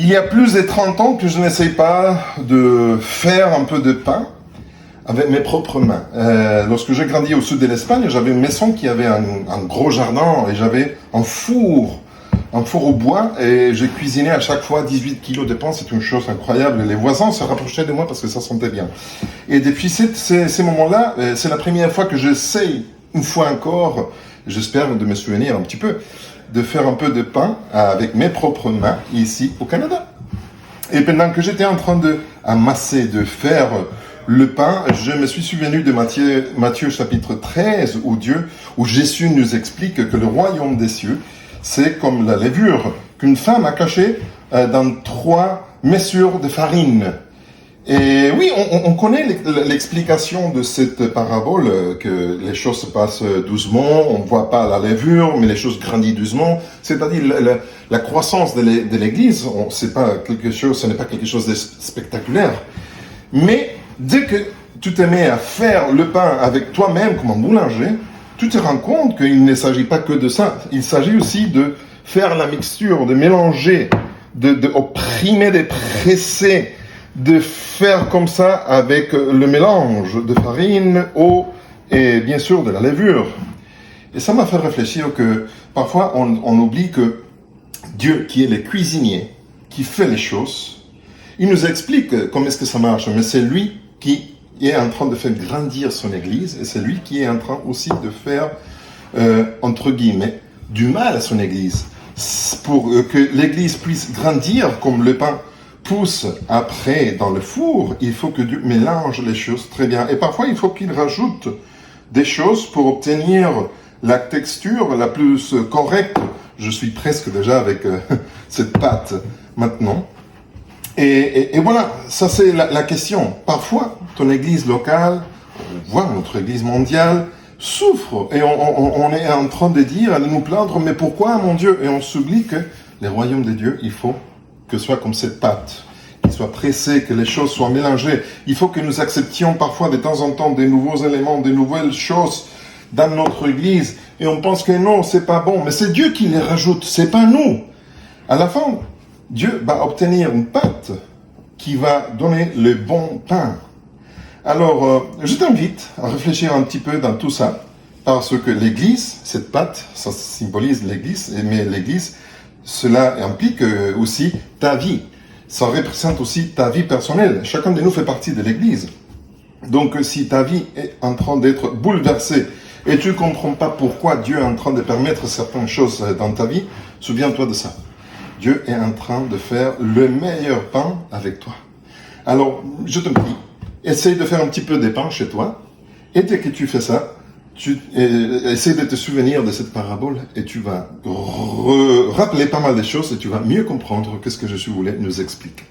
Il y a plus de 30 ans que je n'essaye pas de faire un peu de pain avec mes propres mains. Lorsque j'ai grandi au sud de l'Espagne, j'avais une maison qui avait un gros jardin et j'avais un four au bois et j'ai cuisiné à chaque fois 18 kilos de pain. C'est une chose incroyable. Les voisins se rapprochaient de moi parce que ça sentait bien. Et depuis ces moments-là, c'est la première fois que j'essaye, une fois encore, j'espère de me souvenir un petit peu, de faire un peu de pain avec mes propres mains ici au Canada. Et pendant que j'étais en train de amasser, de faire le pain, je me suis souvenu de Matthieu chapitre 13 où Jésus nous explique que le royaume des cieux, c'est comme la levure qu'une femme a cachée dans 3 mesures de farine. Et oui, on connaît l'explication de cette parabole, que les choses se passent doucement, on ne voit pas la levure, mais les choses grandissent doucement. C'est-à-dire la croissance de l'Église, ce n'est pas quelque chose de spectaculaire. Mais dès que tu te mets à faire le pain avec toi-même comme un boulanger, tu te rends compte qu'il ne s'agit pas que de ça. Il s'agit aussi de faire la mixture, de mélanger, de opprimer, de presser, de faire comme ça avec le mélange de farine, eau et bien sûr de la levure. Et ça m'a fait réfléchir que parfois on oublie que Dieu, qui est le cuisinier, qui fait les choses, il nous explique comment est-ce que ça marche, mais c'est lui qui est en train de faire grandir son Église et c'est lui qui est en train aussi de faire, entre guillemets, du mal à son Église. Pour que l'Église puisse grandir comme le pain pousse après dans le four, il faut que Dieu mélange les choses très bien. Et parfois, il faut qu'il rajoute des choses pour obtenir la texture la plus correcte. Je suis presque déjà avec cette pâte maintenant. Et voilà, ça c'est la question. Parfois, ton église locale, voire notre église mondiale, souffre. Et on est en train de dire, de nous plaindre, mais pourquoi mon Dieu? Et on s'oublie que les royaumes de Dieu, il faut que ce soit comme cette pâte, qu'il soit pressé, que les choses soient mélangées. Il faut que nous acceptions parfois de temps en temps des nouveaux éléments, des nouvelles choses dans notre église. Et on pense que non, c'est pas bon. Mais c'est Dieu qui les rajoute, c'est pas nous. À la fin, Dieu va obtenir une pâte qui va donner le bon pain. Alors, je t'invite à réfléchir un petit peu dans tout ça, parce que l'église, cette pâte, ça symbolise l'église, mais l'église, cela implique aussi ta vie. Ça représente aussi ta vie personnelle. Chacun de nous fait partie de l'église. Donc, si ta vie est en train d'être bouleversée et tu ne comprends pas pourquoi Dieu est en train de permettre certaines choses dans ta vie, souviens-toi de ça. Dieu est en train de faire le meilleur pain avec toi. Alors, je te prie, essaye de faire un petit peu de pain chez toi. Et dès que tu fais ça, essaye de te souvenir de cette parabole et tu vas rappeler pas mal de choses et tu vas mieux comprendre ce que Jésus voulait nous expliquer.